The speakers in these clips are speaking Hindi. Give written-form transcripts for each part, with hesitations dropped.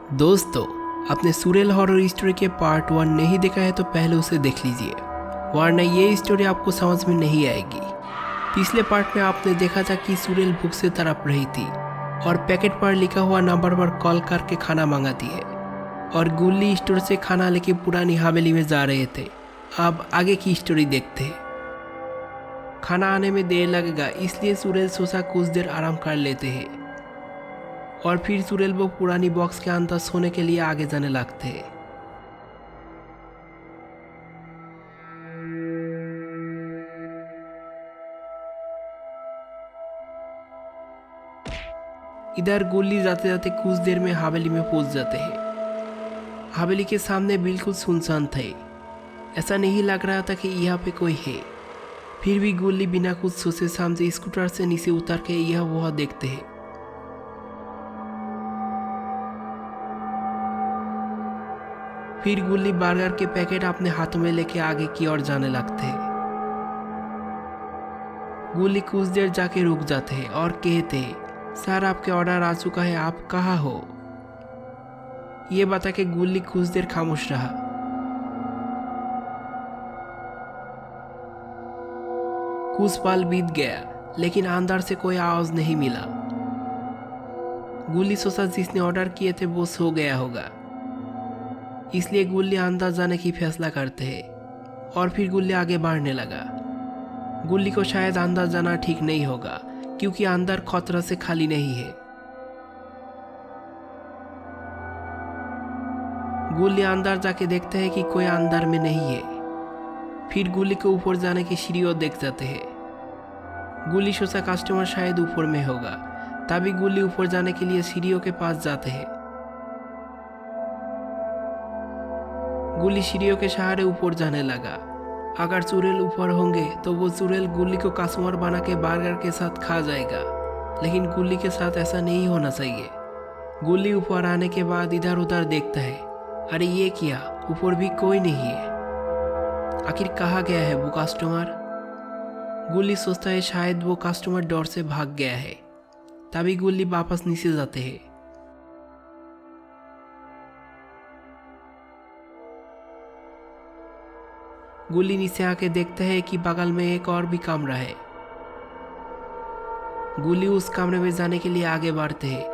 दोस्तों, आपने सुरेल हॉरर स्टोरी के पार्ट 1 नहीं देखा है तो पहले उसे देख लीजिए, वरना ये स्टोरी आपको समझ में नहीं आएगी। पिछले पार्ट में आपने देखा था कि सुरेल भूख से तड़प रही थी और पैकेट पर लिखा हुआ नंबर पर कॉल करके खाना मंगाती है और गुल्ली स्टोर से खाना लेके पुरानी हवेली में जा रहे थे। अब आगे की स्टोरी देखते हैं। खाना आने में देर लगेगा, इसलिए सुरेल सोचा कुछ देर आराम कर लेते हैं और फिर सुरेल वो पुरानी बॉक्स के अंदर सोने के लिए आगे जाने लगते हैं। इधर गुल्ली जाते जाते कुछ देर में हवेली में पहुंच जाते हैं। हवेली के सामने बिल्कुल सुनसान थे, ऐसा नहीं लग रहा था कि यहाँ पे कोई है। फिर भी गुल्ली बिना कुछ सोचे समझे स्कूटर से नीचे उतर के यह वह देखते हैं। फिर गुल्ली बर्गर के पैकेट अपने हाथों में लेके आगे की ओर जाने लगते हैं। गुल्ली कुछ देर जाके रुक जाते हैं और कहते हैं, सर आपके ऑर्डर आ चुका है, आप कहाँ हो? ये बता के गुल्ली कुछ देर खामोश रहा। कुछ पल बीत गया लेकिन अंदर से कोई आवाज नहीं मिला। गुल्ली सोचा जिसने ऑर्डर किए थे वो सो गया होगा, इसलिए गुल्ली अंदर जाने की फैसला करते हैं और फिर गुल्ली आगे बढ़ने लगा। गुल्ली को शायद अंदर जाना ठीक नहीं होगा क्योंकि अंदर खतरा से खाली नहीं है। गुल्ली अंदर जाके देखते हैं कि कोई अंदर में नहीं है। फिर गुल्ली को ऊपर जाने की सीढ़ी ओर देख जाते हैं। गुल्ली सोचा कस्टमर शायद ऊपर में होगा, तभी गुल्ली ऊपर जाने के लिए सीढ़ियों के पास जाते हैं। गुल्ली सीढ़ियों के सहारे ऊपर जाने लगा। अगर सुरेल ऊपर होंगे तो वो सुरेल गुल्ली को कस्टमर बना के बर्गर के साथ खा जाएगा, लेकिन गुल्ली के साथ ऐसा नहीं होना चाहिए। गुल्ली ऊपर आने के बाद इधर उधर देखता है, अरे ये क्या, ऊपर भी कोई नहीं है, आखिर कहाँ गया है वो कस्टमर? गुल्ली सोचता है शायद वो कस्टमर डर से भाग गया है। तभी गुल्ली वापस नीचे जाते हैं। गुल्ली नीचे आके देखता है कि बगल में एक और भी कमरा है। गुल्ली उस कमरे में जाने के लिए आगे बढ़ते हैं।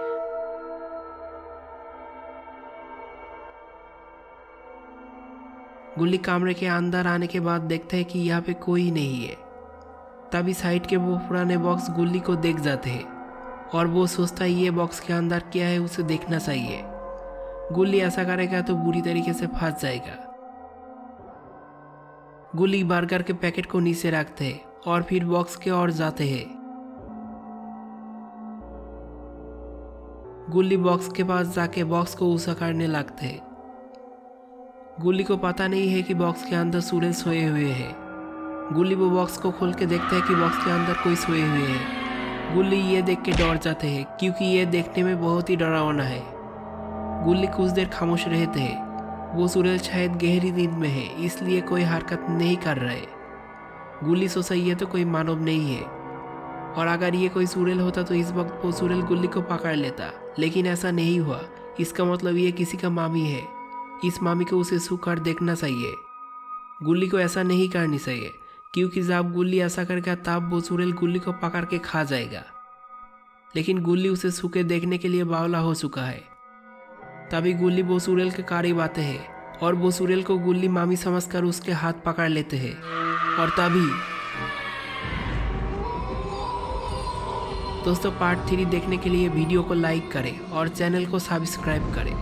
गुल्ली कमरे के अंदर आने के बाद देखता है कि यहाँ पे कोई नहीं है। तभी साइड के वो पुराने बॉक्स गुल्ली को देख जाते हैं और वो सोचता है ये बॉक्स के अंदर क्या है उसे देखना चाहिए। गुल्ली ऐसा करेगा तो बुरी तरीके से फंस जाएगा। गुल्ली बर्गर के पैकेट को नीचे रखते हैं और फिर बॉक्स के ओर जाते हैं। गुल्ली बॉक्स के पास जाके बॉक्स को ऊंचा करने लगते हैं। गुल्ली को पता नहीं है कि बॉक्स के अंदर सुरेल सोए हुए हैं। गुल्ली वो बॉक्स को खोल के देखता है कि बॉक्स के अंदर कोई सोए हुए हैं। गुल्ली ये देख के डर जाते हैं क्योंकि ये देखने में बहुत ही डरावना है। गुल्ली कुछ देर खामोश रहते हैं। वो सुरेल शायद गहरी नींद में है, इसलिए कोई हरकत नहीं कर रहे। गुल्ली सोचा ये तो कोई मानव नहीं है और अगर ये कोई सुरेल होता तो इस वक्त वो सुरेल गुल्ली को पकड़ लेता, लेकिन ऐसा नहीं हुआ। इसका मतलब ये किसी का मामी है। इस मामी को उसे छू कर देखना चाहिए। गुल्ली को ऐसा नहीं करनी चाहिए क्योंकि जब गुल्ली ऐसा करेगा तब वो सुरेल गुल्ली को पकड़ के खा जाएगा, लेकिन गुल्ली उसे छू के देखने के लिए बावला हो चुका है। तभी गुल्ली वो सुरेल के करीब आते हैं और वो सुरेल को गुल्ली मामी समझकर उसके हाथ पकड़ लेते हैं और तभी दोस्तों पार्ट 3 देखने के लिए वीडियो को लाइक करें और चैनल को सब्सक्राइब करें।